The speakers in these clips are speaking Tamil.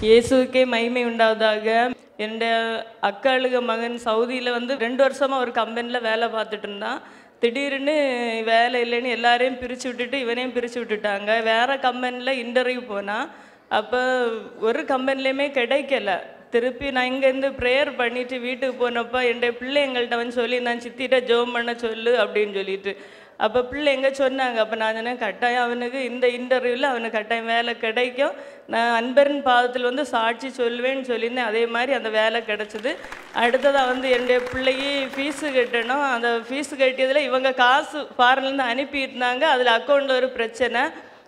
இயேசுவுக்கே மகிமை உண்டாவதாக. என்னுடைய அக்காளுக மகன் சவுதியில் வந்து 2 வருஷமாக ஒரு கம்பெனியில் வேலை பார்த்துட்டு இருந்தான். திடீர்னு வேலை இல்லைன்னு எல்லாரையும் பிரித்து விட்டுட்டு இவனையும் பிரித்து விட்டுட்டாங்க. வேறு கம்பெனியில் இன்டர்வியூ போனான். அப்போ ஒரு கம்பெனிலையுமே கிடைக்கல. திருப்பி நான் இங்கேருந்து ப்ரேயர் பண்ணிவிட்டு வீட்டுக்கு போனப்போ என்னுடைய பிள்ளை எங்கள்கிட்ட வந்து சொல்லி நான் சித்திட்ட ஜெபம் பண்ண சொல்லு அப்படின்னு சொல்லிட்டு. அப்போ பிள்ளை எங்கே சொன்னாங்க. அப்போ நான் சொன்னேன், கட்டாயம் அவனுக்கு இந்த இன்டர்வியூவில் அவனுக்கு கட்டாயம் வேலை கிடைக்கும், நான் அன்பரின் பாதத்தில் வந்து சாட்சி சொல்லுவேன்னு சொல்லியிருந்தேன். அதே மாதிரி அந்த வேலை கிடச்சிது. அடுத்ததாக வந்து என்னுடைய பிள்ளைக்கு ஃபீஸு கட்டணும். அந்த ஃபீஸு கட்டியதில் இவங்க காசு ஃபாரின்லேருந்து அனுப்பியிருந்தாங்க. அதில் அக்கௌண்ட்டில் ஒரு பிரச்சனை.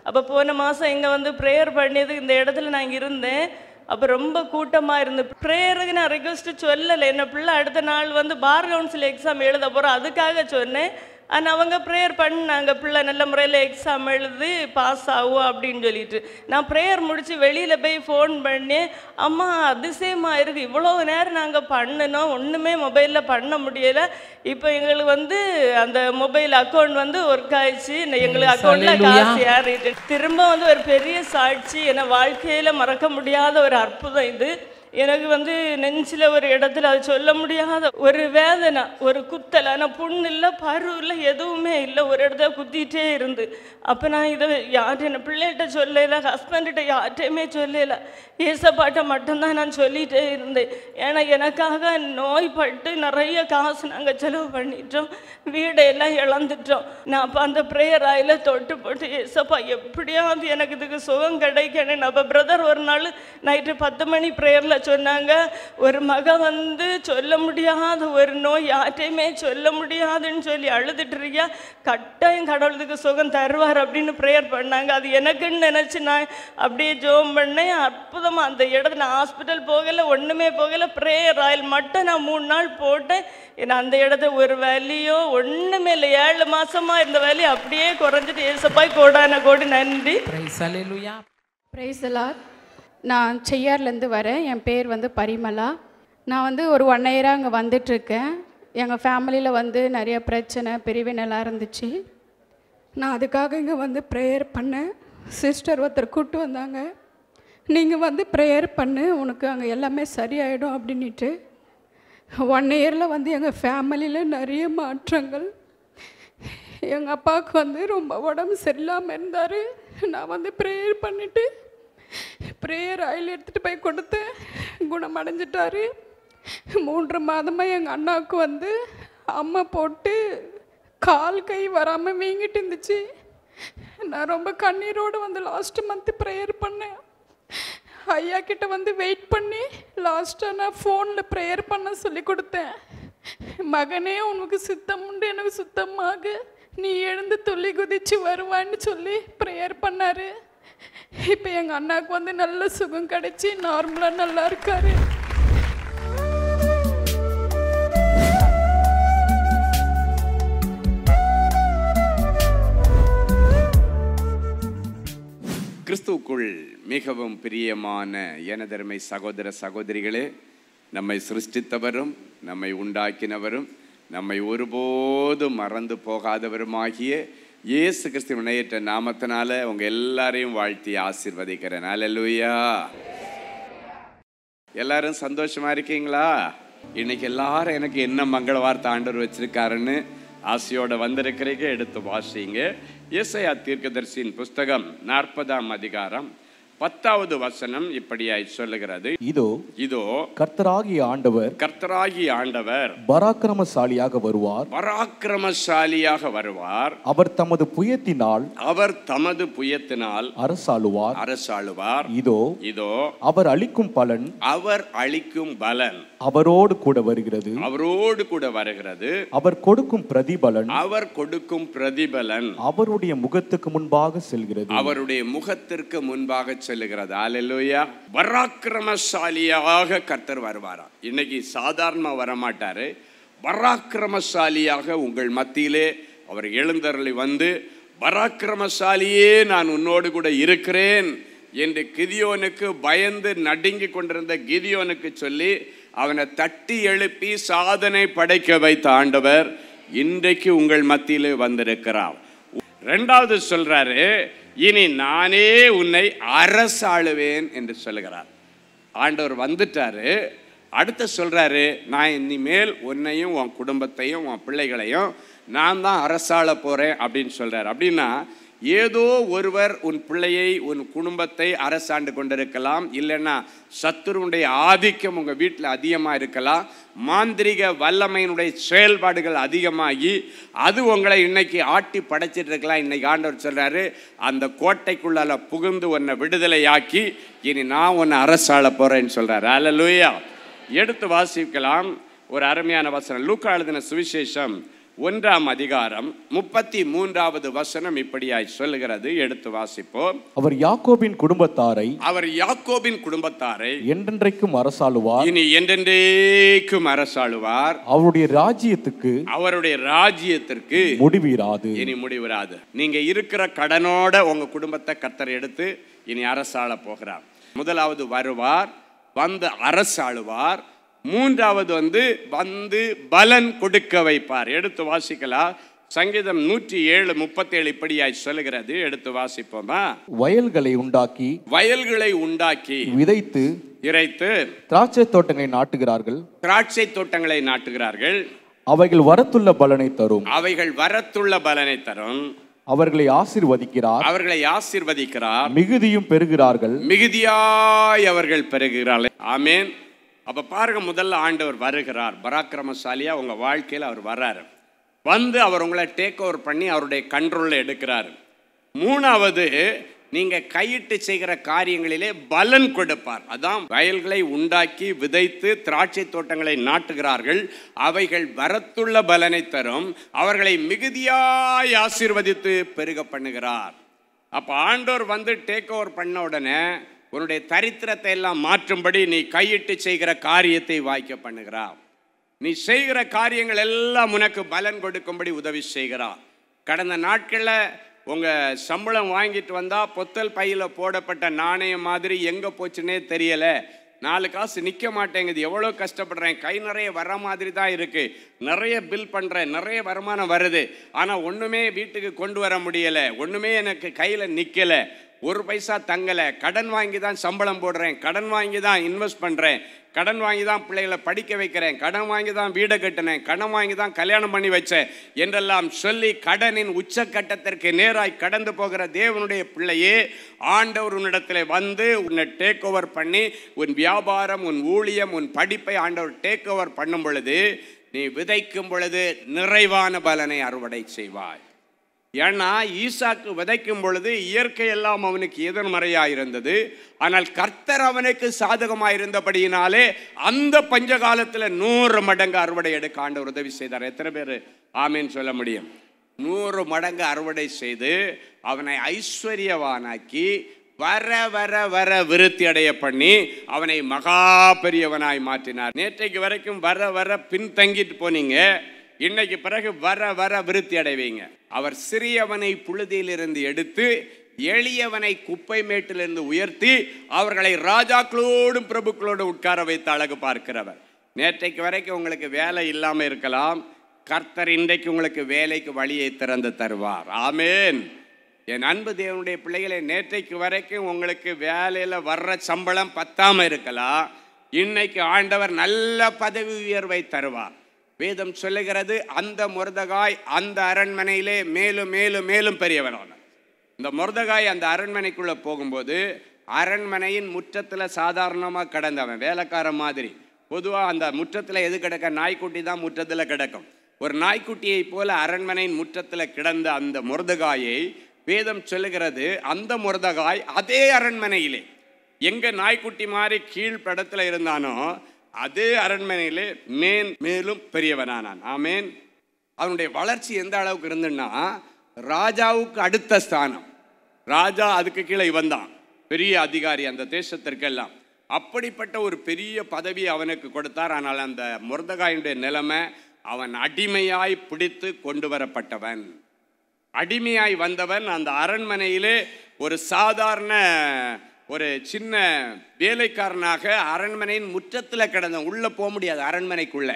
அப்போ போன மாதம் இங்கே வந்து ப்ரேயர் பண்ணியது இந்த இடத்துல நான் இருந்தேன். அப்போ ரொம்ப கூட்டமாக இருந்து ப்ரேயருக்கு நான் ரெக்வஸ்ட்டு சொல்லலை. என்ன பிள்ளை அடுத்த நாள் வந்து பார் கவுன்சில் எக்ஸாம் எழுத போகிறோம், அதுக்காக சொன்னேன். ஆனால் அவங்க ப்ரேயர் பண்ணாங்க, பிள்ளை நல்ல முறையில் எக்ஸாம் எழுதி பாஸ் ஆகும் அப்படின்னு சொல்லிட்டு. நான் ப்ரேயர் முடித்து வெளியில் போய் ஃபோன் பண்ணி, அம்மா அதிசயமாக இருக்குது, இவ்வளோ நேரம் நாங்கள் பண்ணினோம், ஒன்றுமே மொபைலில் பண்ண முடியலை. இப்போ எங்களுக்கு வந்து அந்த மொபைல் அக்கௌண்ட் வந்து ஒர்க் ஆயிடுச்சு, எங்களுக்கு அக்கௌண்ட்டில் காசு ஏறிட்டு. திரும்ப வந்து ஒரு பெரிய சாட்சி, என்னை வாழ்க்கையில் மறக்க முடியாத ஒரு அற்புதம் இது. எனக்கு வந்து நெஞ்சில் ஒரு இடத்துல அது சொல்ல முடியாத ஒரு வேதனை, ஒரு குத்தல். ஆனால் புண்ணு இல்லை, பரு இல்லை, எதுவுமே இல்லை, ஒரு இடத்துல குத்திகிட்டே இருந்து. அப்போ நான் இதை யார்கிட்ட என் பிள்ளைகிட்ட சொல்லலை, ஹஸ்பண்ட்கிட்ட யார்கிட்டையுமே சொல்லலை, ஏசப்பாட்ட மட்டும்தான் நான் சொல்லிகிட்டே இருந்தேன். ஏன்னா எனக்காக நோய்பட்டு நிறைய காசு நாங்கள் செலவு பண்ணிட்டோம், வீடையெல்லாம் இழந்துட்டோம். நான் அப்போ அந்த ப்ரேயர் ஆயில் தொட்டு போட்டு, ஏசப்பா எப்படியாவது எனக்கு இதுக்கு சுகம் கிடைக்கணும். அப்போ பிரதர் ஒரு நாள் நைட்டு 10 மணி ப்ரேயரில் சொன்னாங்க, ஒரு மகன் வந்து சொல்ல முடியாத ஒரு நோய், யார்ட்டையுமே சொல்ல முடியாதுன்னு சொல்லி அழுதுட்டு இருக்கியா, கட்டாயம் கடவுளுக்கு சுகம் தருவார் அப்படின்னு ப்ரேயர் பண்ணாங்க. அது எனக்குன்னு நினச்சி நான் அப்படியே ஜெபம் பண்ணேன். அற்புதமாக அந்த இடத்துல ஹாஸ்பிட்டல் போகலை, ஒன்றுமே போகலை, ப்ரேயர் ஆயில் மட்டும் நான் 3 நாள் போட்டேன். ஏன்னா அந்த இடத்துல ஒரு வலியோ ஒன்றுமே இல்லை. 7 மாதமாக இருந்த வலி அப்படியே குறைஞ்சிட்டு, ஏசப்பாய் கோடான கோடி நன்றி. Praise the Lord. நான் செய்யார்லேருந்து வரேன். என் பேர் வந்து பரிமலா. நான் வந்து ஒரு 1 இயராக அங்கே வந்துட்டுருக்கேன். எங்கள் ஃபேமிலியில் வந்து நிறைய பிரச்சனை பிரிவினெல்லாம் இருந்துச்சு. நான் அதுக்காக இங்கே வந்து ப்ரேயர் பண்ணேன். சிஸ்டர் ஒருத்தர் கூப்பிட்டு வந்தாங்க, நீங்கள் வந்து ப்ரேயர் பண்ணு, உனக்கு அங்கே எல்லாமே சரியாயிடும் அப்படின்ட்டு. 1 இயரில் வந்து எங்கள் ஃபேமிலியில் நிறைய மாற்றங்கள். எங்கள் அப்பாவுக்கு வந்து ரொம்ப உடம்பு சரியில்லாமல் இருந்தார். நான் வந்து ப்ரேயர் பண்ணிவிட்டு ப்ரேயர் ஆயில் எடுத்துகிட்டு போய் கொடுத்தேன், குணமடைஞ்சிட்டாரு. 3 மாதமாக எங்கள் அண்ணாவுக்கு வந்து அம்மை போட்டு கால் கை வராமல் வீங்கிட்டு இருந்துச்சு. நான் ரொம்ப கண்ணீரோடு வந்து லாஸ்ட் மந்த்து ப்ரேயர் பண்ணேன். ஐயா கிட்ட வந்து வெயிட் பண்ணி லாஸ்ட்டாக நான் ஃபோனில் ப்ரேயர் பண்ண சொல்லி கொடுத்தேன். மகனே உனக்கு சுத்தம் உண்டு, எனக்கு சுத்தமாக நீ எழுந்து துள்ளி குதிச்சு வருவான்னு சொல்லி ப்ரேயர் பண்ணார். இப்போ எங்கள் அண்ணாவுக்கு வந்து நல்ல சுகம் கிடைச்சி நார்மலாக நல்லா இருக்காரு. கிறிஸ்துவுக்குள் மிகவும் பிரியமான எனதருமை சகோதர சகோதரிகளே, நம்மை சிருஷ்டித்தவரும் நம்மை உண்டாக்கினவரும் நம்மை ஒருபோதும் மறந்து போகாதவருமாகிய இயேசு கிறிஸ்துவின் இணையற்ற நாமத்தினால உங்கள் எல்லாரையும் வாழ்த்தி ஆசீர்வதிக்கிறேன். அல்லேலூயா. எல்லாரும் சந்தோஷமா இருக்கீங்களா? இன்னைக்கு எல்லாரும் எனக்கு என்ன மங்கள வார்த்தை ஆண்டவர் வச்சிருக்காருன்னு ஆசையோட வந்திருக்கிறீங்க. எடுத்து வாசிங்க. ஏசாயா தீர்க்கதரிசியின் புஸ்தகம் 40ஆம் அதிகாரம் 10வது வசனம் இப்படியாய் சொல்லுகிறது, இதோ கர்த்தராகிய ஆண்டவர் பராக்கிரமசாலியாக வருவார். அவர் தமது புயத்தினால் அரசாளுவார். இதோ அவர் அளிக்கும் பலன் அவரோடு கூட வருகிறது. அவர் கொடுக்கும் பிரதிபலன் அவருடைய முகத்துக்கு முன்பாக செல்கிறது. அல்லேலூயா. பராக்கிரமசாலியாக கர்த்தர் வருவாரா? இன்னைக்கு சாதாரணமா வரமாட்டாரு, பராக்கிரமசாலியாக உங்கள் மத்தியிலே அவர் எழுந்தருளி வந்து, பராக்கிரமசாலியே நான் உன்னோடு கூட இருக்கிறேன் என்று கிதியோனுக்கு பயந்து நடுங்கி கொண்டிருந்த கிதியோனுக்கு சொல்லி அவனை தட்டி எழுப்பி சாதனை படைக்க வைத்த ஆண்டவர் இன்றைக்கு உங்கள் மத்தியிலே வந்திருக்கிறார். 2வது சொல்றாரு, இனி நானே உன்னை அரசாளுவேன் என்று சொல்லுகிறார். ஆண்டவர் வந்துட்டாரு. அடுத்து சொல்றாரு, நான் இனிமேல் உன்னையும் உன் குடும்பத்தையும் உன் பிள்ளைகளையும் நான் தான் அரசாள போறேன் அப்படின்னு சொல்றாரு. அப்படின்னா ஏதோ ஒருவர் உன் பிள்ளையை உன் குடும்பத்தை அரசாண்டு கொண்டிருக்கலாம், இல்லைன்னா சத்துருடைய ஆதிக்கம் உங்கள் வீட்டில் அதிகமாக இருக்கலாம், மாந்திரிக வல்லமையினுடைய செயல்பாடுகள் அதிகமாகி அது உங்களை இன்னைக்கு ஆட்டி படைச்சிட்டு இருக்கலாம். இன்னைக்கு ஆண்டவர் சொல்றாரு, அந்த கோட்டைக்குள்ளால புகுந்து உன்னை விடுதலையாக்கி இனி நான் உன்னை அரசாள போறேன்னு சொல்றாரு. அல்லேலூயா. எடுத்து வாசிக்கலாம் ஒரு அருமையான வசனம். லூக்கா எழுதின சுவிசேஷம் 1ஆம் அதிகாரம் 33வது வசனம் இப்படியாய் சொல்லுகிறது. எடுத்து வாசிப்போம். அவர் யாக்கோபின் குடும்பத்தாரை என்றென்றைக்கும் அரசாளுவார். இனி என்றென்றைக்கும் அரசாளுவார். அவருடைய ராஜ்யத்திற்கு முடிவிராது. இனி முடிவிராது. நீங்க இருக்கிற கடனோட உங்க குடும்பத்தை கர்த்தர் எடுத்து இனி அரசாள போகிறார். முதலாவது வருவார், வந்து அரசாளுவார். மூன்றாவது வந்து பலன் கொடுக்க வைப்பார். எடுத்து வாசிக்கலாம். சங்கீதம் 107:37 இப்படியாய் சொல்லுகிறது. எடுத்து வாசிப்போமா. வயல்களை உண்டாக்கி விதைத்து இறைத்து திராட்சை தோட்டங்களை நாட்டுகிறார்கள். அவைகள் வரத்துள்ள பலனை தரும். அவர்களை ஆசீர்வதிக்கிறார். மிகுதியும் பெறுகிறார்கள். மிகுதியாய் அவர்கள் பெறுகிறார்கள். ஆமென். அப்போ பாருங்க, முதல்ல ஆண்டவர் வருகிறார், பராக்கிரமசாலியா உங்கள் வாழ்க்கையில் அவர் வர்றாரு. வந்து அவர் உங்களை டேக் ஓவர் பண்ணி அவருடைய கண்ட்ரோலில் எடுக்கிறார். மூணாவது, நீங்கள் கையிட்டு செய்கிற காரியங்களிலே பலன் கொடுப்பார். அதான் வயல்களை உண்டாக்கி விதைத்து திராட்சை தோட்டங்களை நாட்டுகிறார்கள். அவைகள் வரத்துள்ள பலனை தரும். அவர்களை மிகுதியாய் ஆசீர்வதித்து பெருக பண்ணுகிறார். அப்போ ஆண்டவர் வந்து டேக் ஓவர் பண்ண உடனே உன்னுடைய தரித்திரத்தை எல்லாம் மாற்றும்படி நீ கையிட்டு செய்கிற காரியத்தை வாய்க்க பண்ணுகிறார். நீ செய்கிற காரியங்கள் எல்லாம் உனக்கு பலன் கொடுக்கும்படி உதவி செய்கிறார். கடந்த நாட்களில் உங்கள் சம்பளம் வாங்கிட்டு வந்தால் பொத்தல் பையில் போடப்பட்ட நாணயம் மாதிரி எங்கே போச்சுன்னே தெரியலை. 4 காசு நிற்க மாட்டேங்குது, எவ்வளோ கஷ்டப்படுறேன், கை நிறைய வர மாதிரி தான் இருக்குது, நிறைய பில் பண்ணுறேன், நிறைய வருமானம் வருது, ஆனால் ஒன்றுமே வீட்டுக்கு கொண்டு வர முடியலை, ஒன்றுமே எனக்கு கையில் நிற்கலை, 1 பைசா தங்கலை, கடன் வாங்கி தான் சம்பளம் போடுறேன், கடன் வாங்கி தான் இன்வெஸ்ட் பண்ணுறேன், கடன் வாங்கி தான் பிள்ளைகளை படிக்க வைக்கிறேன், கடன் வாங்கி தான் வீடை கட்டினேன், கடன் வாங்கி தான் கல்யாணம் பண்ணி வச்சேன் என்றெல்லாம் சொல்லி கடனின் உச்சக்கட்டத்திற்கு நேராய் கடந்து போகிற தேவனுடைய பிள்ளையே, ஆண்டவர் உன்னிடத்தில் வந்து உன்னை டேக் ஓவர் பண்ணி உன் வியாபாரம், உன் ஊழியம், உன் படிப்பை ஆண்டவர் டேக் ஓவர் பண்ணும் பொழுது நீ விதைக்கும் பொழுது நிறைவான பலனை அறுவடை செய்வாய். ஏன்னா ஈசாக்கு விதைக்கும் பொழுது இயற்கை எல்லாம் அவனுக்கு எதிர்மறையாக இருந்தது. ஆனால் கர்த்தர் அவனுக்கு சாதகமாக இருந்தபடியினாலே அந்த பஞ்ச காலத்தில் 100 மடங்கு அறுவடை எடுக்க ஆண்டவர் உதவி செய்தார். எத்தனை பேர் ஆமீன் சொல்ல முடியும்? 100 மடங்கு அறுவடை செய்து அவனை ஐஸ்வர்யவானாக்கி வர வர வர விருத்தி அடைய பண்ணி அவனை மகா பெரியவனாய் மாற்றினார். நேற்றைக்கு வரைக்கும் வர வர பின்தங்கிட்டு போனீங்க, இன்னைக்கு பிறகு வர வர விருத்தி அடைவீங்க. அவர் சிறியவனை புழுதியிலிருந்து எடுத்து எளியவனை குப்பை மேட்டிலிருந்து உயர்த்தி அவர்களை ராஜாக்களோடும் பிரபுக்களோடும் உட்கார வைத்து அழகு பார்க்கிறவர். நேற்றைக்கு வரைக்கும் உங்களுக்கு வேலை இல்லாமல் இருக்கலாம், கர்த்தர் இன்றைக்கு உங்களுக்கு வேலைக்கு வழியை திறந்து தருவார். ஆமேன். என் அன்பு தேவனுடைய பிள்ளைகளை, நேற்றைக்கு வரைக்கும் உங்களுக்கு வேலையில் வர்ற சம்பளம் பத்தாமல் இருக்கலாம், இன்னைக்கு ஆண்டவர் நல்ல பதவி உயர்வை தருவார். வேதம் சொல்லுகிறது, அந்த மொர்தெகாய் அந்த அரண்மனையிலே மேலும் மேலும் மேலும் பெரியவனான. இந்த மொர்தெகாய் அந்த அரண்மனைக்குள்ளே போகும்போது அரண்மனையின் முற்றத்தில் சாதாரணமாக கிடந்தவன், வேலைக்காரன் மாதிரி. பொதுவாக அந்த முற்றத்தில் எது கிடக்க? நாய்க்குட்டி தான் முற்றத்தில் கிடக்கும். ஒரு நாய்க்குட்டியை போல அரண்மனையின் முற்றத்தில் கிடந்த அந்த மொர்தெகாயை வேதம் சொல்லுகிறது, அந்த மொர்தெகாய் அதே அரண்மனையிலே எங்கே நாய்க்குட்டி மாதிரி கீழ்ப்படத்தில் இருந்தானோ அதே அரண்மனையிலே மேலும் பெரியவனானான். ஆமேன். அவனுடைய வளர்ச்சி எந்த அளவுக்கு இருந்துன்னா, ராஜாவுக்கு அடுத்த ஸ்தானம். ராஜா அதுக்கு கீழே இவன் தான் பெரிய அதிகாரி அந்த தேசத்திற்கெல்லாம். அப்படிப்பட்ட ஒரு பெரிய பதவி அவனுக்கு கொடுத்தார். ஆனால் அந்த மொர்தெகாயுடைய நிலைமை, அவன் அடிமையாய் பிடித்து கொண்டு வரப்பட்டவன். அடிமையாய் வந்தவன் அந்த அரண்மனையிலே ஒரு சாதாரண ஒரு சின்ன வேலைக்காரனாக அரண்மனையின் முற்றத்தில் கிடந்த, உள்ளே போக முடியாது அரண்மனைக்குள்ளே.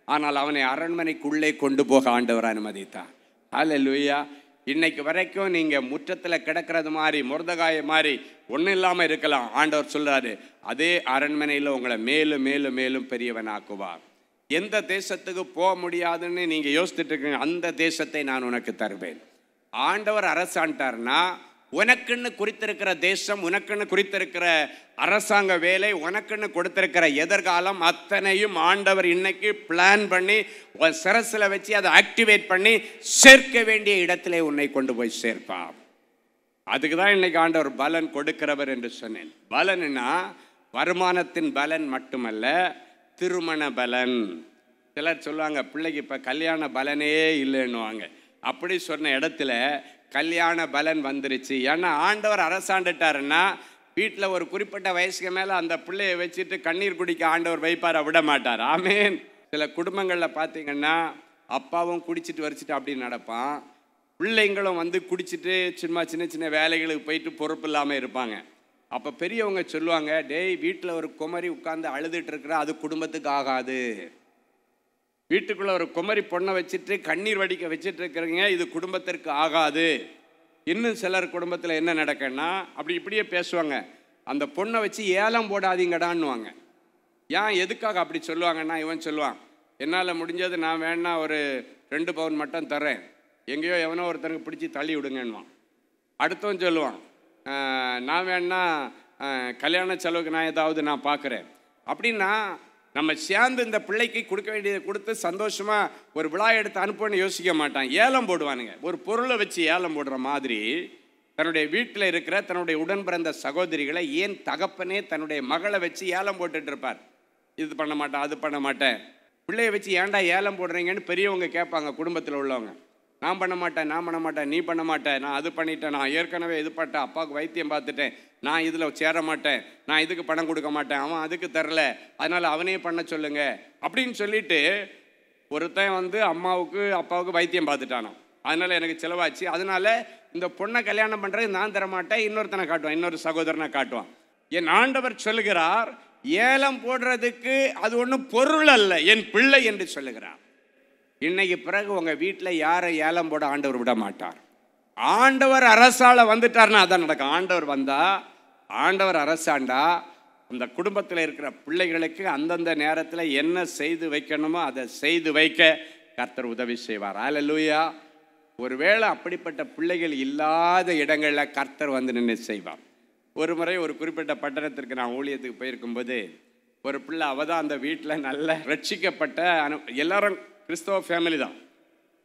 ஆனால் அவனை அரண்மனைக்குள்ளே கொண்டு போக ஆண்டவர் அனுமதித்தார். அல்லேலூயா. இன்னைக்கு வரைக்கும் நீங்கள் முற்றத்தில் கிடக்கிறது மாதிரி முருதகாய மாதிரி ஒன்றும் இல்லாமல் இருக்கலாம். ஆண்டவர் சொல்கிறாரு, அதே அரண்மனையில் உங்களை மேலும் மேலும் மேலும் பெரியவனாக்குவார். எந்த தேசத்துக்கு போக முடியாதுன்னு நீங்கள் யோசிச்சுட்டு இருக்கீங்க, அந்த தேசத்தை நான் உனக்கு தருவேன். ஆண்டவர் அரசாண்டார்னா உனக்குன்னு குறித்திருக்கிற தேசம், உனக்குன்னு குறித்திருக்கிற அரசாங்க வேலை, உனக்குன்னு கொடுத்திருக்கிற எதிர்காலம் அத்தனையும் ஆண்டவர் இன்னைக்கு பிளான் பண்ணி சிரசில் வச்சு அதை ஆக்டிவேட் பண்ணி சேர்க்க வேண்டிய இடத்திலே உன்னை கொண்டு போய் சேர்ப்பார். அதுக்கு தான் இன்னைக்கு ஆண்டவர் பலன் கொடுக்கிறவர் என்று சொன்னேன். பலன்னா வருமானத்தின் பலன் மட்டுமல்ல, திருமண பலன். சிலர் சொல்லுவாங்க, பிள்ளைக்கு இப்போ கல்யாண பலனே இல்லைன்னுவாங்க. அப்படி சொன்ன இடத்துல கல்யாண பலன் வந்துருச்சு. ஏன்னா ஆண்டவர் அரசாண்டுட்டாருன்னா வீட்டில் ஒரு குறிப்பிட்ட வயசுக்கு மேலே அந்த பிள்ளையை வச்சுட்டு கண்ணீர் குடிக்க ஆண்டவர் வைப்பார், விட மாட்டார். ஆமேன். சில குடும்பங்களில் பார்த்தீங்கன்னா அப்பாவும் குடிச்சிட்டு வரிச்சிட்டு அப்படி நடப்பான், பிள்ளைங்களும் வந்து குடிச்சிட்டு சும்மா சின்ன சின்ன வேலைகளுக்கு போயிட்டு பொறுப்பு இல்லாமல் இருப்பாங்க. அப்போ பெரியவங்க சொல்லுவாங்க, டேய் வீட்டில் ஒரு குமரி உட்காந்து அழுதுட்டு இருக்கிற அது குடும்பத்துக்கு ஆகாது. வீட்டுக்குள்ளே ஒரு குமரி பொண்ணை வச்சுட்டு கண்ணீர் வடிக்க வச்சுட்டு இருக்கிறீங்க, இது குடும்பத்திற்கு ஆகாது. இன்னும் சிலர் குடும்பத்தில் என்ன நடக்குன்னா அப்படி இப்படியே பேசுவாங்க, அந்த பொண்ணை வச்சு ஏலம் போடாதீங்கடான்னுவாங்க. ஏன் எதுக்காக அப்படி சொல்லுவாங்கன்னா, இவன் சொல்லுவான், என்னால் முடிஞ்சது நான் வேணா ஒரு 2 பவுன் மட்டும் தரேன், எங்கேயோ எவனோ ஒருத்தனுக்கு பிடிச்சி தள்ளி விடுங்கன்னுவான். அடுத்தவன் சொல்லுவான், நான் வேணா கல்யாண செலவுக்கு நான் ஏதாவது நான் பார்க்குறேன். அப்படின்னா நம்ம சேர்ந்து இந்த பிள்ளைக்கு கொடுக்க வேண்டியதை கொடுத்து சந்தோஷமாக ஒரு விழா எடுத்து அனுப்புன்னு யோசிக்க மாட்டான், ஏலம் போடுவானுங்க. ஒரு பொருளை வச்சு ஏலம் போடுற மாதிரி தன்னுடைய வீட்டில் இருக்கிற தன்னுடைய உடன் பிறந்த சகோதரிகளை, ஏன் தகப்பனே தன்னுடைய மகளை வச்சு ஏலம் போட்டுட்டு இருப்பார். இது பண்ண மாட்டேன், அது பண்ண மாட்டேன். பிள்ளையை வச்சு ஏன்டா ஏலம் போடுறீங்கன்னு பெரியவங்க கேட்பாங்க குடும்பத்தில் உள்ளவங்க. நான் பண்ண மாட்டேன், நான் பண்ண மாட்டேன், நீ பண்ண மாட்டேன், நான் அது பண்ணிட்டேன், நான் ஏற்கனவே இது பட்டேன், அப்பாவுக்கு வைத்தியம் பார்த்துட்டேன், நான் இதில் சேர மாட்டேன், நான் இதுக்கு பணம் கொடுக்க மாட்டேன், அவன் அதுக்கு தரல, அதனால் அவனே பண்ண சொல்லுங்க அப்படின்னு சொல்லிட்டு ஒருத்தன் வந்து அம்மாவுக்கு அப்பாவுக்கு வைத்தியம் பார்த்துட்டானோ, அதனால் எனக்கு செலவாச்சு, அதனால் இந்த பொண்ணை கல்யாணம் பண்ணுறது நான் தரமாட்டேன், இன்னொருத்தனை காட்டுவான், இன்னொரு சகோதரனை காட்டுவான். என் ஆண்டவர் சொல்லுகிறார், ஏலம் போடுறதுக்கு அது ஒன்றும் பொருள் அல்ல, என் பிள்ளை என்று சொல்லுகிறார். இன்னைக்கு பிறகு உங்கள் வீட்டில் யாரை ஏலம் போட ஆண்டவர் விட மாட்டார். ஆண்டவர் அரசால வந்துட்டார்னா அதான் நடக்கும். ஆண்டவர் வந்தா, ஆண்டவர் அரசாண்டா அந்த குடும்பத்தில் இருக்கிற பிள்ளைகளுக்கு அந்தந்த நேரத்தில் என்ன செய்து வைக்கணுமோ அதை செய்து வைக்க கர்த்தர் உதவி செய்வார். அல்லேலூயா. ஒருவேளை அப்படிப்பட்ட பிள்ளைகள் இல்லாத இடங்களில் கர்த்தர் வந்து நின்று செய்வார். ஒரு முறை ஒரு குறிப்பிட்ட பட்டணத்திற்கு நான் ஊழியத்துக்கு போயிருக்கும்போது ஒரு பிள்ளை, அவள் தான் அந்த வீட்டில் நல்ல ரட்சிக்கப்பட்ட எல்லாரும் கிறிஸ்தவ ஃபேமிலி தான்,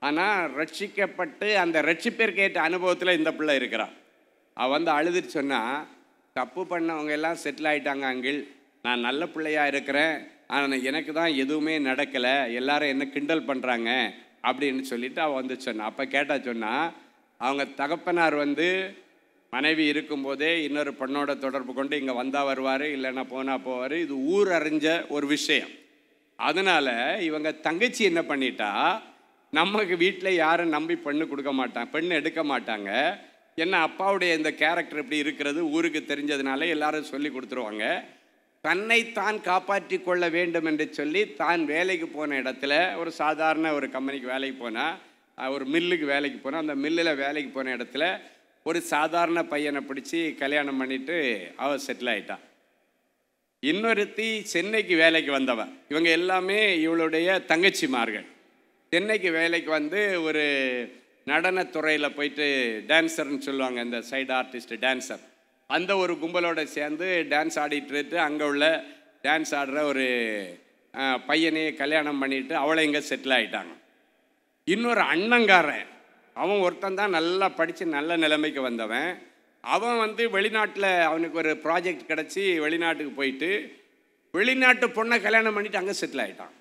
ஆனால் ரட்சிக்கப்பட்டு அந்த ரட்சிப்பிற்கு ஏற்ற அனுபவத்தில் இந்த பிள்ளை இருக்கிறான். அவள் வந்து அழுதுட்டு சொன்னால், தப்பு பண்ணவங்க எல்லாம் செட்டில் ஆகிட்டாங்க அங்கிள், நான் நல்ல பிள்ளையாக இருக்கிறேன், ஆனால் எனக்கு தான் எதுவுமே நடக்கலை, எல்லாரும் என்ன கிண்டல் பண்ணுறாங்க அப்படின்னு சொல்லிட்டு அவள் வந்து சொன்னான். அப்போ கேட்டால் சொன்னால், அவங்க தகப்பனார் வந்து மனைவி இருக்கும்போதே இன்னொரு பெண்ணோட தொடர்பு கொண்டு இங்கே வந்தால் வருவார், இல்லைன்னா போனால் போவார், இது ஊர் அறிஞ்ச ஒரு விஷயம். அதனால் இவங்க தங்கச்சி என்ன பண்ணிட்டா, நமக்கு வீட்டில் யாரும் நம்பி பெண்ணு கொடுக்க மாட்டாங்க, பெண்ணு எடுக்க மாட்டாங்க, என்ன அப்பாவுடைய இந்த கேரக்டர் இப்படி இருக்கிறது ஊருக்கு தெரிஞ்சதுனால எல்லாரும் சொல்லி கொடுத்துருவாங்க. தன்னைத்தான் காப்பாற்றி கொள்ள வேண்டும் என்று சொல்லி தான் வேலைக்கு போன இடத்துல, ஒரு சாதாரண ஒரு கம்பெனிக்கு வேலைக்கு போனால், ஒரு மில்லுக்கு வேலைக்கு போனால், அந்த மில்லில் வேலைக்கு போன இடத்துல ஒரு சாதாரண பையனை பிடிச்சி கல்யாணம் பண்ணிவிட்டு அவள் செட்டில் ஆகிட்டான். இன்னொருத்தி சென்னைக்கு வேலைக்கு வந்தவன். இவங்க எல்லாமே இவளுடைய தங்கச்சிமார்கள். சென்னைக்கு வேலைக்கு வந்து ஒரு நடனத்துறையில் போயிட்டு டான்ஸர்னு சொல்லுவாங்க, இந்த சைடு ஆர்டிஸ்ட் டான்ஸர், அந்த ஒரு கும்பலோடு சேர்ந்து டான்ஸ் ஆடிட்டு அங்கே உள்ள டான்ஸ் ஆடுற ஒரு பையனையே கல்யாணம் பண்ணிவிட்டு அவளை இங்கே செட்டில் ஆகிட்டாங்க. இன்னொரு அண்ணங்காரன், அவன் ஒருத்தன் தான் நல்லா படித்து நல்ல நிலைமைக்கு வந்தவன். அவன் வந்து வெளிநாட்டில் அவனுக்கு ஒரு ப்ராஜெக்ட் கிடச்சி வெளிநாட்டுக்கு போயிட்டு வெளிநாட்டு பொண்ணை கல்யாணம் பண்ணிவிட்டு அங்கே செட்டில் ஆகிட்டான்.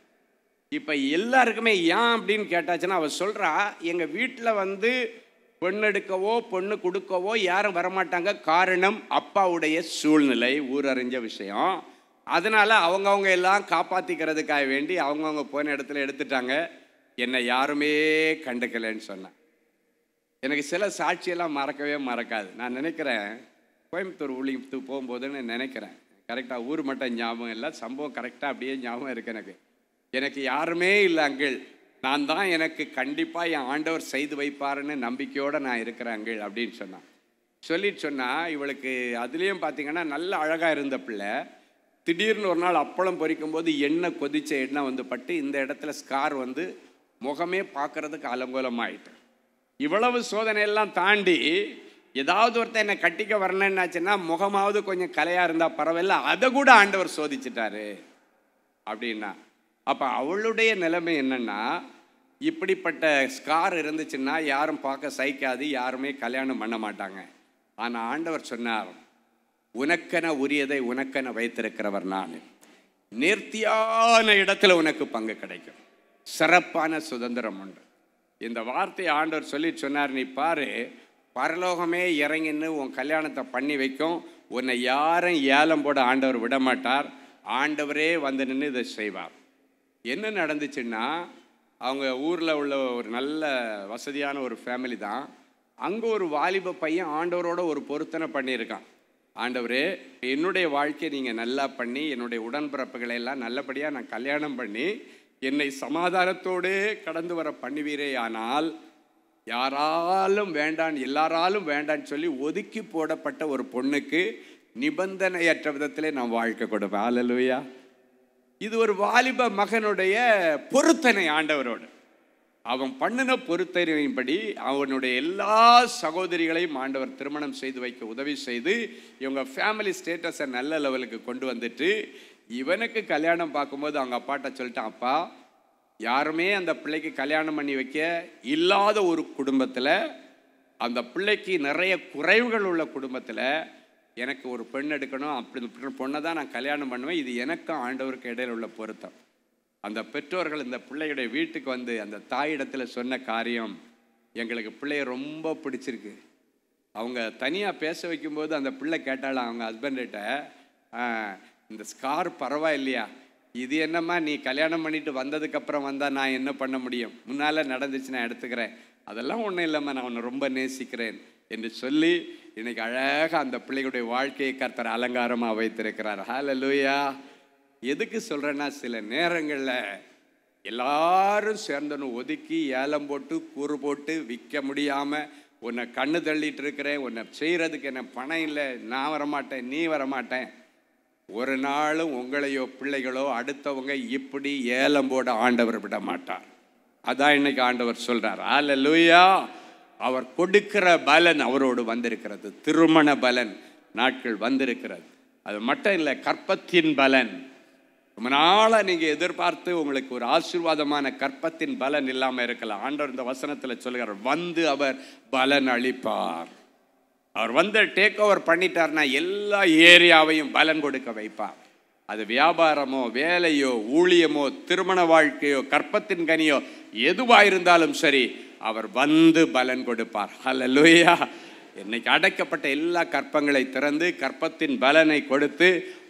இப்போ எல்லாருக்குமே ஏன் அப்படின்னு கேட்டாச்சுன்னா, அவள் சொல்கிறா, எங்கள் வீட்டில் வந்து பெண்ணெடுக்கவோ பொண்ணு கொடுக்கவோ யாரும் வரமாட்டாங்க, காரணம் அப்பாவுடைய சூழ்நிலை, ஊரறிஞ்ச விஷயம். அதனால் அவங்கவுங்க எல்லாம் காப்பாற்றிக்கிறதுக்காக வேண்டி அவங்கவுங்க போன இடத்துல எடுத்துட்டாங்க, என்னை யாருமே கண்டுக்கலைன்னு சொன்னேன். எனக்கு சில சாட்சியெல்லாம் மறக்கவே மறக்காது. நான் நினைக்கிறேன், கோயம்புத்தூர் ஊழியத்துக்கு போகும்போதுன்னு நினைக்கிறேன், கரெக்டாக ஊர் மட்டும் ஞாபகம் இல்லை, சம்பவம் கரெக்டாக அப்படியே ஞாபகம் இருக்குது. எனக்கு யாருமே இல்லை அங்கிள், நான் தான் எனக்கு கண்டிப்பாக என் ஆண்டவர் செய்து வைப்பாருன்னு நம்பிக்கையோடு நான் இருக்கிறேங்க அப்படின்னு சொன்னான். சொல்லிட்டு சொன்னால் இவளுக்கு அதுலேயும் பார்த்தீங்கன்னா நல்ல அழகாக இருந்த பிள்ளை திடீர்னு ஒரு நாள் அப்பளம் பொரிக்கும் போது எண்ணெய் கொதிச்ச எண்ணெய் வந்து பட்டு இந்த இடத்துல ஸ்கார் வந்து முகமே பார்க்கறதுக்கு அலங்கோலமாயிட்டு. இவ்வளவு சோதனையெல்லாம் தாண்டி ஏதாவது ஒருத்தர் என்னை கட்டிக்க வரலன்னாச்சுன்னா முகமாவது கொஞ்சம் கலையாக இருந்தால் பரவாயில்ல, அதை கூட ஆண்டவர் சோதிச்சிட்டாரு அப்படின்னா. அப்போ அவளுடைய நிலைமை என்னன்னா, இப்படிப்பட்ட ஸ்கார் இருந்துச்சுன்னா யாரும் பார்க்க சகிக்காது, யாருமே கல்யாணம் பண்ண மாட்டாங்க. ஆனால் ஆண்டவர் சொன்னார், உனக்கென உரியதை உனக்கென வைத்திருக்கிறவர் நான், நேர்த்தியான இடத்துல உனக்கு பங்கு கிடைக்கும், சிறப்பான சுதந்திரம் உண்டு. இந்த வார்த்தையை ஆண்டவர் சொல்லி சொன்னார், நீ பாரு பரலோகமே இறங்கின்னு உன் கல்யாணத்தை பண்ணி வைக்கும், உன்னை யாரும் ஏலம் போட ஆண்டவர் விட மாட்டார், ஆண்டவரே வந்து நின்று இதை செய்வார். என்ன நடந்துச்சுன்னா, அவங்க ஊரில் உள்ள ஒரு நல்ல வசதியான ஒரு ஃபேமிலி தான். அங்கே ஒரு வாலிப பையன் ஆண்டவரோட ஒரு பொருத்தனை பண்ணியிருக்கான். ஆண்டவரே என்னுடைய வாழ்க்கையை நீங்கள் நல்லா பண்ணி என்னுடைய உடன்பிறப்புகளை எல்லாம் நல்லபடியாக நான் கல்யாணம் பண்ணி என்னை சமாதானத்தோடு கடந்து வர பண்ணுவீரே, ஆனால் யாராலும் வேண்டான் எல்லாராலும் வேண்டான்னு சொல்லி ஒதுக்கி போடப்பட்ட ஒரு பொண்ணுக்கு நிபந்தனையற்ற விதத்திலே நான் வாழ்க்கை கொடுப்பேன். அல்லேலூயா. இது ஒரு வாலிப மகனுடைய பொருத்தனை ஆண்டவரோடு. அவன் பண்ணின பொருத்தனையின்படி அவனுடைய எல்லா சகோதரிகளையும் ஆண்டவர் திருமணம் செய்து வைக்க உதவி செய்து இவங்க ஃபேமிலி ஸ்டேட்டஸை நல்ல லெவலுக்கு கொண்டு வந்துட்டு, இவனுக்கு கல்யாணம் பார்க்கும்போது அவங்க அப்பாட்ட சொல்லிட்டான், அப்பா யாருமே அந்த பிள்ளைக்கு கல்யாணம் பண்ணி வைக்க இல்லாத ஒரு குடும்பத்தில், அந்த பிள்ளைக்கு நிறைய குறைவுகள் உள்ள குடும்பத்தில் எனக்கு ஒரு பெண் எடுக்கணும், அப்படி பொண்ணை தான் நான் கல்யாணம் பண்ணுவேன், இது எனக்கும் ஆண்டவருக்கு இடையில் உள்ள பொருத்தம். அந்த பெற்றோர்கள் இந்த பிள்ளையுடைய வீட்டுக்கு வந்து அந்த தாயிடத்தில் சொன்ன காரியம், எங்களுக்கு பிள்ளைய ரொம்ப பிடிச்சிருக்கு. அவங்க தனியாக பேச வைக்கும்போது அந்த பிள்ளை கேட்டாலும் அவங்க ஹஸ்பண்ட்கிட்ட, இந்த ஸ்கார் பரவாயில்லையா, இது என்னம்மா நீ கல்யாணம் பண்ணிட்டு வந்ததுக்கப்புறம் வந்தால் நான் என்ன பண்ண முடியும், முன்னால் நடந்துச்சு நான் எடுத்துக்கிறேன், அதெல்லாம் ஒன்றும் இல்லைம்மா நான் உன்னை ரொம்ப நேசிக்கிறேன் என்று சொல்லி இன்னைக்கு அழகாக அந்த பிள்ளைகளுடைய வாழ்க்கையை கர்த்தர் அலங்காரமாக வைத்திருக்கிறார். ஹல்லேலூயா. எதுக்கு சொல்கிறேன்னா, சில நேரங்களில் எல்லாரும் சேர்ந்தனு ஒதுக்கி ஏலம் போட்டு கூறு போட்டு விற்க முடியாமல் உன்னை கண்ணு தள்ளிட்டு இருக்கிறேன், உன்னை செய்கிறதுக்கு என்ன பணம் இல்லை, நான் வரமாட்டேன் நீ வரமாட்டேன், ஒரு நாளும் உங்களையோ பிள்ளைகளோ அடுத்தவங்க இப்படி ஏலம் போட ஆண்டவர் விட மாட்டார். அதான் இன்னைக்கு ஆண்டவர் சொல்கிறார். அல்லேலூயா. அவர் கொடுக்கிற பலன் அவரோடு வந்திருக்கிறது. திருமண பலன் நாட்கள் வந்திருக்கிறது. அது மட்டும் இல்லை, கற்பத்தின் பலன். ரொம்ப நாளாக நீங்கள் எதிர்பார்த்து உங்களுக்கு ஒரு ஆசீர்வாதமான கற்பத்தின் பலன் இல்லாமல் இருக்கலாம். ஆண்டவர் இந்த வசனத்தில் சொல்கிறார், வந்து அவர் பலன் அளிப்பார். அவர் வந்து டேக் ஓவர் பண்ணிட்டார்னா எல்லா ஏரியாவையும் பலன் கொடுக்க வைப்பார். அது வியாபாரமோ வேலையோ ஊழியமோ திருமண வாழ்க்கையோ கற்பத்தின் கனியோ எதுவாக இருந்தாலும் சரி, அவர் வந்து பலன் கொடுப்பார். ஹல்லேலூயா. இன்னைக்கு அடைக்கப்பட்ட எல்லா கற்பங்களை திறந்து கற்பத்தின் பலனை கொடுத்து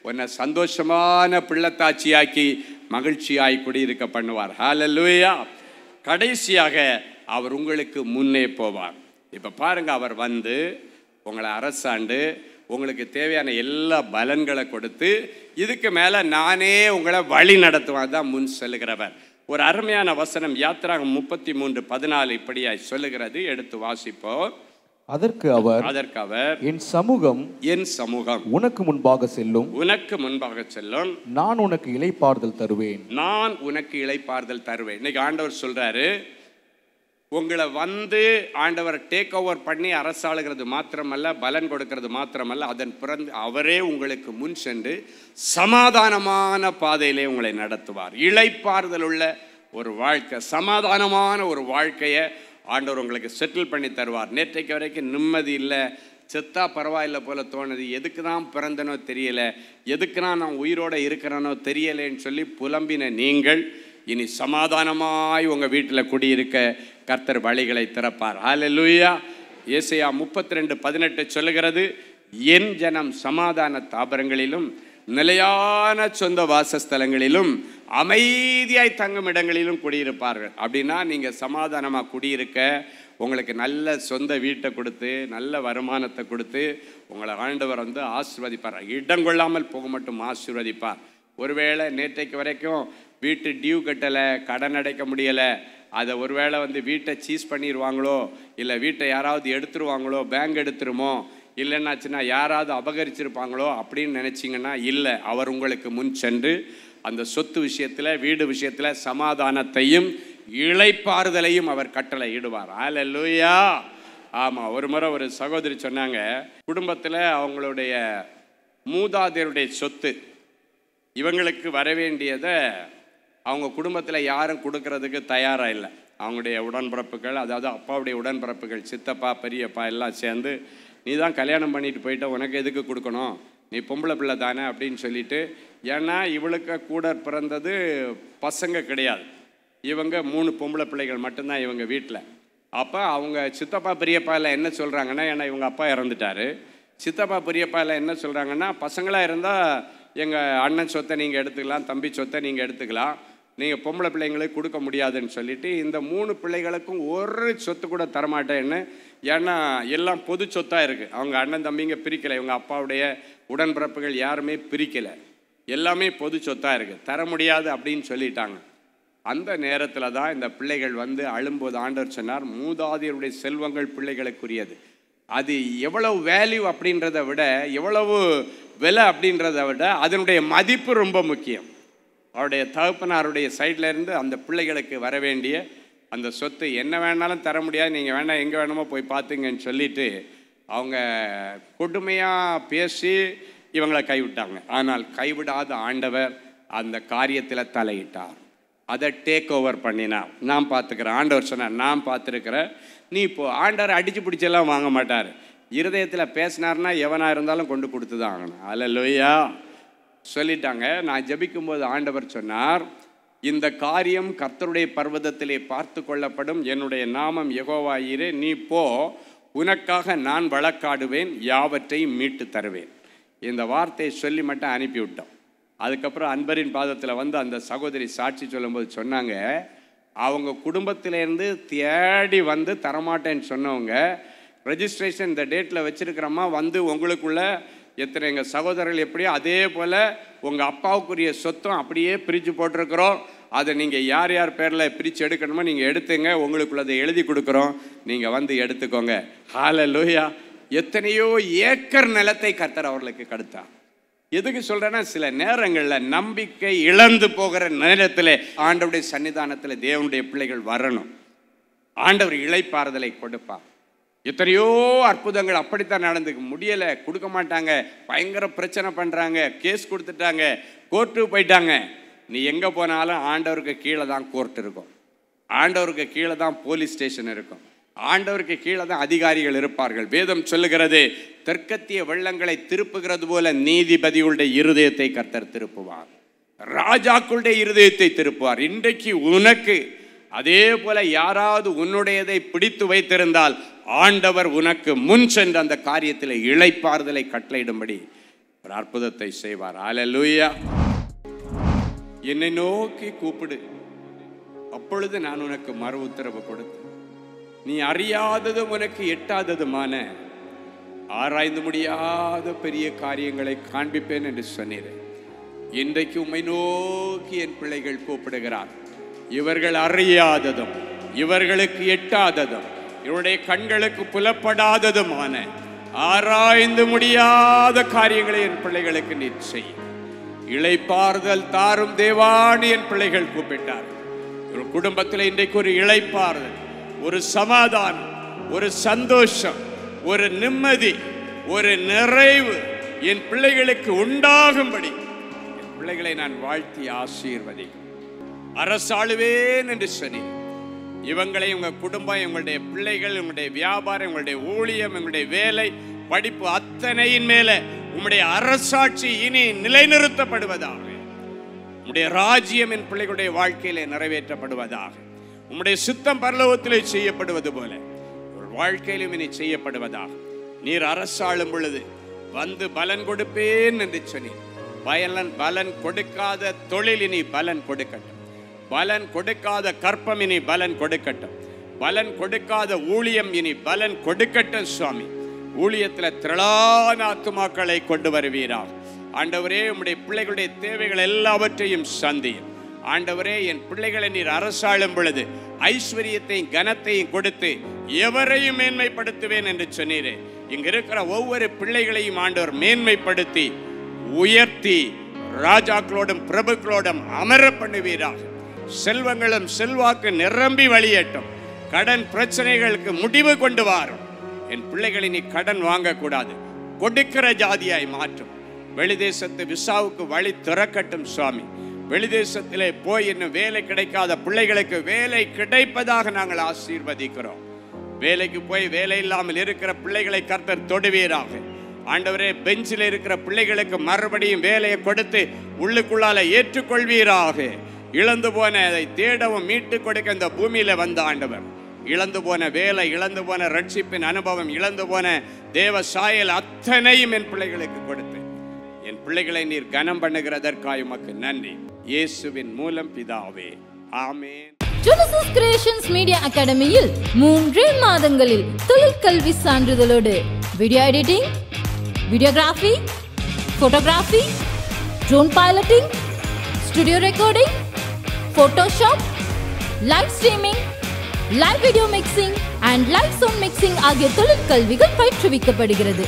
உன்னை சந்தோஷமான பிள்ளைத்தாட்சியாக்கி மகிழ்ச்சியாய் குடியிருக்க பண்ணுவார். ஹல்லேலூயா. கடைசியாக அவர் உங்களுக்கு முன்னே போவார். இப்போ பாருங்க, அவர் வந்து உங்களை அரசாண்டு உங்களுக்கு தேவையான எல்லா பலன்களை கொடுத்து இதுக்கு மேலே நானே உங்களை வழி நடத்துவான் தான் முன் செல்லுகிறவர். ஒரு அருமையான வசனம் யாத்திராகம் 33:14 இப்படியாய் சொல்லுகிறது. எடுத்து வாசிப்போம். அதற்கு அவர் என் சமூகம் உனக்கு முன்பாக செல்லும், நான் உனக்கு இளைப்பாறுதல் தருவேன். இன்னைக்கு ஆண்டவர் சொல்றாரு, உங்களை வந்து ஆண்டவர் டேக் ஓவர் பண்ணி அரசாளுகிறது மாத்திரமல்ல, பலன் கொடுக்கிறது மாத்திரமல்ல, அதன் பிறந்து அவரே உங்களுக்கு முன் சென்று சமாதானமான பாதையிலே உங்களை நடத்துவார். இளைப்பாறுதல் உள்ள ஒரு வாழ்க்கை, சமாதானமான ஒரு வாழ்க்கையை ஆண்டவர் உங்களுக்கு செட்டில் பண்ணி தருவார். நேற்றைக்கு வரைக்கும் நிம்மதி இல்லை, செத்தா பரவாயில்லை போல தோணுது, எதுக்கு தான் பிறந்தனோ தெரியலை, எதுக்கு தான் நான் உயிரோடு இருக்கிறேனோ தெரியலேன்னு சொல்லி புலம்பின நீங்கள் இனி சமாதானமாய் உங்கள் வீட்டில் குடியிருக்க கர்த்தர் வழிகளை திறப்பார். ஹல்லேலூயா. ஏசாயா 32:18 சொல்லுகிறது, என் ஜனம் சமாதான தாபரங்களிலும் நிலையான சொந்த வாசஸ்தலங்களிலும் அமைதியாய் தங்கும் இடங்களிலும் குடியிருப்பார்கள். அப்படின்னா நீங்கள் சமாதானமாக குடியிருக்க உங்களுக்கு நல்ல சொந்த வீட்டை கொடுத்து நல்ல வருமானத்தை கொடுத்து உங்களை ஆண்டவர் வந்து ஆசீர்வதிப்பார். இடம் கொள்ளாமல் போக மட்டும் ஆசீர்வதிப்பார். ஒருவேளை நேற்றைக்கு வரைக்கும் வீட்டு டியூ கட்டலை, கடன் அடைக்க முடியலை, அதை ஒருவேளை வந்து வீட்டை சீஸ் பண்ணிடுவாங்களோ, இல்லை வீட்டை யாராவது எடுத்துருவாங்களோ, பேங்க் எடுத்துருமோ, இல்லைன்னாச்சுன்னா யாராவது அபகரிச்சிருப்பாங்களோ அப்படின்னு நினச்சிங்கன்னா இல்லை. அவர் உங்களுக்கு முன் சென்று அந்த சொத்து விஷயத்தில், வீடு விஷயத்தில் சமாதானத்தையும் இளைப்பாறுதலையும் அவர் கட்டளை இடுவார். அல்லேலூயா. ஆமாம், ஒரு முறை ஒரு சகோதரி சொன்னாங்க, குடும்பத்தில் அவங்களுடைய மூதாதையருடைய சொத்து இவங்களுக்கு வர வேண்டியதை அவங்க குடும்பத்தில் யாரும் கொடுக்கறதுக்கு தயாராக இல்லை. அவங்களுடைய உடன்பிறப்புகள், அதாவது அப்பாவுடைய உடன்பிறப்புகள், சித்தப்பா பெரியப்பா எல்லாம் சேர்ந்து, நீ தான் கல்யாணம் பண்ணிட்டு போயிட்ட, உனக்கு எதுக்கு கொடுக்கணும், நீ பொம்பளை பிள்ளை தானே அப்படின்னு சொல்லிட்டு, ஏன்னா இவளுக்கு கூட பிறந்தது பசங்க கிடையாது, இவங்க 3 பொம்பளை பிள்ளைகள் மட்டும்தான் இவங்க வீட்டில். அப்போ அவங்க சித்தப்பா பெரியப்பா எல்லாம் என்ன சொல்கிறாங்கன்னா, ஏன்னா இவங்க அப்பா இறந்துட்டார், சித்தப்பா பெரியப்பா எல்லாம் என்ன சொல்கிறாங்கன்னா, பசங்களாக இருந்தால் எங்கள் அண்ணன் சொத்தை நீங்கள் எடுத்துக்கலாம், தம்பி சொத்தை நீங்கள் எடுத்துக்கலாம், நீங்கள் பொம்பளை பிள்ளைங்களுக்கு கொடுக்க முடியாதுன்னு சொல்லிட்டு இந்த 3 பிள்ளைகளுக்கும் ஒரு சொத்து கூட தரமாட்டேன்னு, ஏன்னா எல்லாம் பொது சொத்தாக இருக்குது. அவங்க அண்ணன் தம்பிங்க பிரிக்கலை, இவங்க அப்பாவுடைய உடன்பிறப்புகள் யாருமே பிரிக்கலை, எல்லாமே பொது சொத்தாக இருக்குது, தர முடியாது அப்படின்னு சொல்லிட்டாங்க. அந்த நேரத்தில் தான் இந்த பிள்ளைகள் வந்து அழும்போது ஆண்டவர் சொன்னார், மூதாதையருடைய செல்வங்கள் பிள்ளைகளுக்குரியது, அது எவ்வளவு வேல்யூ அப்படின்றத விட, எவ்வளவு விலை அப்படின்றத விட அதனுடைய மதிப்பு ரொம்ப முக்கியம். அவருடைய தகப்பனாருடைய சைடில் இருந்து அந்த பிள்ளைகளுக்கு வர வேண்டிய அந்த சொத்து என்ன வேணாலும் தர முடியாது, நீங்கள் வேணால் எங்கே வேணுமோ போய் பார்த்துங்கன்னு சொல்லிட்டு அவங்க கொடுமையாக பேசி இவங்களை கைவிட்டாங்க. ஆனால் கைவிடாத ஆண்டவர் அந்த காரியத்தில் தலையிட்டார், அதை டேக் ஓவர் பண்ணினார். நான் பார்த்துக்கிறேன், ஆண்டவர் சொன்னார், நான் பார்த்துருக்கிறேன், நீ இப்போ ஆண்டவர் அடித்து பிடிச்செல்லாம் வாங்க மாட்டார், இருதயத்தில் பேசினார்னா எவனாக இருந்தாலும் கொண்டு கொடுத்து தான் ஆகணும். அல்லேலூயா சொல்லிட்டாங்க. நான் ஜெபிக்கும்போது ஆண்டவர் சொன்னார், இந்த காரியம் கர்த்தருடைய பர்வதத்திலே பார்த்து கொள்ளப்படும், என்னுடைய நாமம் யெகோவாயிரே, நீ போ, உனக்காக நான் வழக்காடுவேன், யாவற்றையும் மீட்டு தருவேன். இந்த வார்த்தையை சொல்லி மட்டும் அனுப்பிவிட்டோம். அதுக்கப்புறம் அன்பரின் பாதத்தில் வந்து அந்த சகோதரி சாட்சி சொல்லும்போது சொன்னாங்க, அவங்க குடும்பத்திலேருந்து தேடி வந்து தரமாட்டேன்னு சொன்னவங்க ரெஜிஸ்ட்ரேஷன் இந்த டேட்டில் வச்சுருக்கிறோமா, வந்து உங்களுக்குள்ள எத்தனை எங்கள் சகோதரர்கள் எப்படியோ அதே போல் உங்கள் அப்பாவுக்குரிய சொத்தம் அப்படியே பிரித்து போட்டிருக்கிறோம், அதை நீங்கள் யார் யார் பேரில் பிரித்து எடுக்கணுமோ நீங்கள் எடுத்துங்க, உங்களுக்குள்ளதை எழுதி கொடுக்குறோம், நீங்கள் வந்து எடுத்துக்கோங்க. ஹல்லேலூயா. எத்தனையோ ஏக்கர் நிலத்தை கர்த்தர் அவர்களுக்கு கொடுத்தார். எதுக்கு சொல்கிறேன்னா, சில நேரங்களில் நம்பிக்கை இழந்து போகிற நேரத்தில் ஆண்டவருடைய சன்னிதானத்தில் தேவனுடைய பிள்ளைகள் வரணும், ஆண்டவர் இளைப்பாறுதலை கொடுப்பார். எத்தனையோ அற்புதங்கள் அப்படித்தான் நடந்துக்க முடியலை, கொடுக்க மாட்டாங்க, பயங்கர பிரச்சனை பண்ணுறாங்க, கேஸ் கொடுத்துட்டாங்க, கோர்ட்டுக்கு போயிட்டாங்க. நீ எங்கே போனாலும் ஆண்டவருக்கு கீழே தான் கோர்ட் இருக்கும், ஆண்டவருக்கு கீழே தான் போலீஸ் ஸ்டேஷன் இருக்கும், ஆண்டவருக்கு கீழே தான் அதிகாரிகள் இருப்பார்கள். வேதம் சொல்லுகிறது, தெற்கத்திய வெள்ளங்களை திருப்புகிறது போல நீதிபதிகளுடைய இருதயத்தை கர்த்தர் திருப்புவார், ராஜாக்களுடைய இருதயத்தை திருப்புவார். இன்றைக்கு உனக்கு அதே போல யாராவது உன்னுடையதை பிடித்து வைத்திருந்தால் ஆண்டவர் உனக்கு முன் சென்று அந்த காரியத்தில் இளைப்பாறுதலை கட்டளையிடும்படி ஒரு அற்புதத்தை செய்வார். அல்லேலூயா. என்னை நோக்கி கூப்பிடு, அப்பொழுது நான் உனக்கு மறு உத்தரவு கொடுத்து, நீ அறியாததும் உனக்கு எட்டாததுமான ஆராய்ந்து முடியாத பெரிய காரியங்களை காண்பிப்பேன் என்று சொன்னீர். இன்றைக்கு உம்மை நோக்கி என் பிள்ளைகள் கூப்பிடுகிறார். இவர்கள் அறியாததும் இவர்களுக்கு எட்டாததும் இவருடைய கண்களுக்கு புலப்படாததுமான ஆராய்ந்து முடியாத காரியங்களை என் பிள்ளைகளுக்கு நீர் செய். இளைப்பாறுதல் தாரும் தேவானி என் பிள்ளைகள் கூப்பிட்டார். ஒரு குடும்பத்தில் இன்றைக்கு ஒரு இளைப்பாறுதல், ஒரு சமாதானம், ஒரு சந்தோஷம், ஒரு நிம்மதி, ஒரு நிறைவு என் பிள்ளைகளுக்கு உண்டாகும்படி என் பிள்ளைகளை நான் வாழ்த்தி ஆசீர்வதி. அரசாளுவேன் என்று சொன்னி, இவங்களை உங்க குடும்பம், உங்களுடைய பிள்ளைகள், உங்களுடைய வியாபாரம், உங்களுடைய ஊழியம், உங்களுடைய வேலை, படிப்பு அத்தனையின் மேல உம்முடைய அரசாட்சி இனி நிலைநிறுத்தப்படுவதாக. உம்முடைய ராஜ்யம் என் பிள்ளைகளுடைய வாழ்க்கையிலே நிறைவேற்றப்படுவதாக. உம்முடைய சித்தம் பரலோகத்திலே செய்யப்படுவது போல வாழ்க்கையிலும் இனி செய்யப்படுவதாக. நீர் அரசாளும் பொழுது வந்து பலன் கொடுப்பேன் என்று சொன்னீர். பலன் கொடுக்காத தொழில் இனி பலன் கொடுக்கட்டும், பலன் கொடுக்காத கற்பம் இனி பலன் கொடுக்கட்டும், பலன் கொடுக்காத ஊழியம் இனி பலன் கொடுக்கட்டும். சுவாமி, ஊழியத்தில் திரளான ஆத்துமாக்களை கொண்டு வருவீராக. ஆண்டவரே, உம்முடைய பிள்ளைகளுடைய தேவைகள் எல்லாவற்றையும் சந்தியும். ஆண்டவரே, என் பிள்ளைகளை நீர் அரசாளும் பொழுது ஐஸ்வர்யத்தையும் கனத்தையும் கொடுத்து எவரையும் மேன்மைப்படுத்துவேன் என்று சொன்னீரே. இங்க இருக்கிற ஒவ்வொரு பிள்ளைகளையும் ஆண்டவர் மேன்மைப்படுத்தி உயர்த்தி ராஜாக்களோடும் பிரபுக்களோடும் அமர பண்ணுவீராக. செல்வங்களும் செல்வாக்கு நிரம்பி வழியட்டும். கடன் பிரச்சனைகளுக்கு முடிவு கொண்டு வாரும். என் பிள்ளைகளை நீ கடன் வாங்கக்கூடாது, கொடுக்கிற ஜாதியாய் மாற்றும். வெளிதேசத்து விசாவுக்கு வழி திறக்கட்டும் சுவாமி. வெளிதேசத்திலே போய் இன்னும் வேலை கிடைக்காத பிள்ளைகளுக்கு வேலை கிடைப்பதாக நாங்கள் ஆசீர்வதிக்கிறோம். வேலைக்கு போய் வேலை இல்லாமல் இருக்கிற பிள்ளைகளை கர்த்தர் தொடுவீராக. ஆண்டவரே, பெஞ்சில் இருக்கிற பிள்ளைகளுக்கு மறுபடியும் வேலையை கொடுத்து உள்ளுக்குள்ளால ஏற்றுக்கொள்வீராக. இழந்து போன அதை தேடவும் மீட்டு கொடுக்க இந்த பூமியில வந்த ஆண்டவர், இழந்து போன வேலை, இழந்து போன ரட்சிப்பின் அனுபவம், இழந்து போன தேவ சாயல் அத்தனையும் என் பிள்ளைகளுக்கு கொடுத்து என் பிள்ளைகளை நீர் கனம் பண்ணுகிறதற்காக உமக்கு நன்றி. இயேசுவின் மூலம் பிதாவே, ஆமென். Genesis Creations Media Academy-யில் 3 மாதங்களில் தொழிற்கல்வி சான்றிதழோடு video editing, videography, photography, drone piloting, studio recording, Photoshop, live streaming, live video mixing and live sound mixing ஆகிய தொழிற்கல்விகள் பயிற்றுவிக்கப்படுகிறது.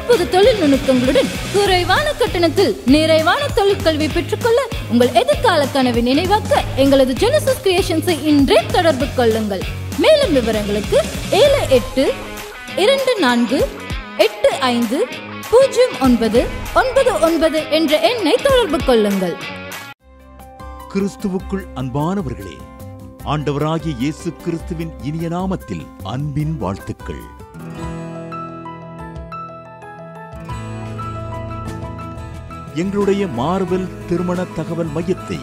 புது தொழில் நுணுக்கங்களுடன் குறைவான கட்டணத்தில் நிறைவான தொழிற்கல்வி பெற்றுக்கொள்ள உங்கள் எதிர்கால கனவை நினைவாக்க எங்களது ஜெனசிஸ் கிரியேஷன்ஸை இன்றே தொடர்பு கொள்ளுங்கள். மேலும் விவரங்களுக்கு 7824285099 என்ற எண்ணை தொடர்பு கொள்ளுங்கள். கிறிஸ்துவுக்குள் அன்பானவர்களே, ஆண்டவராகிய இயேசு கிறிஸ்துவின் இனிய நாமத்தில் அன்பின் வாழ்த்துக்கள். எங்களுடைய மார்வெல் திருமண தகவல் மையத்தை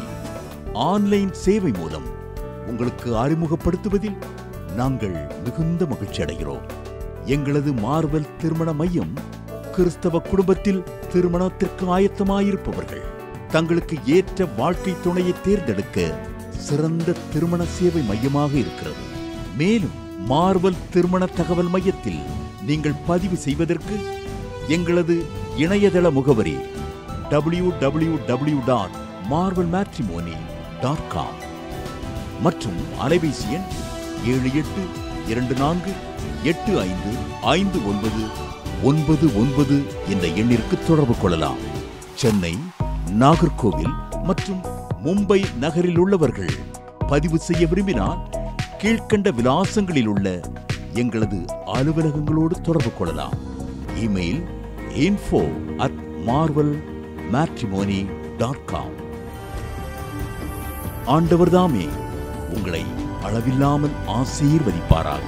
ஆன்லைன் சேவை மூலம் உங்களுக்கு அறிமுகப்படுத்துவதில் நாங்கள் மிகுந்த மகிழ்ச்சி அடைகிறோம். எங்களது மார்வெல் திருமண மையம் கிறிஸ்தவ குடும்பத்தில் திருமணத்திற்கு ஆயத்தமாயிருப்பவர்கள் தங்களுக்கு ஏற்ற வாழ்க்கை துணையை தேர்ந்தெடுக்க சிறந்த திருமண சேவை மையமாக இருக்கிறது. மேலும் மார்வெல் திருமண தகவல் மையத்தில் நீங்கள் பதிவு செய்வதற்கு எங்களது இணையதள முகவரி www.marvelmatrimony.com மற்றும் அலைபேசி எண் 7824855999 என்ற எண்ணிற்கு தொடர்பு கொள்ளலாம். சென்னை, நாகர்கோவில் மற்றும் மும்பை நகரில் உள்ளவர்கள் பதிவு செய்ய விரும்பினால் கீழ்கண்ட விலாசங்களில் உள்ள எங்களது அலுவலகங்களோடு தொடர்பு கொள்ளலாம். Email info@marvelmatrimony.com. ஆண்டவர்தாமே உங்களை அளவில்லாமல் ஆசீர்வதிப்பாராக.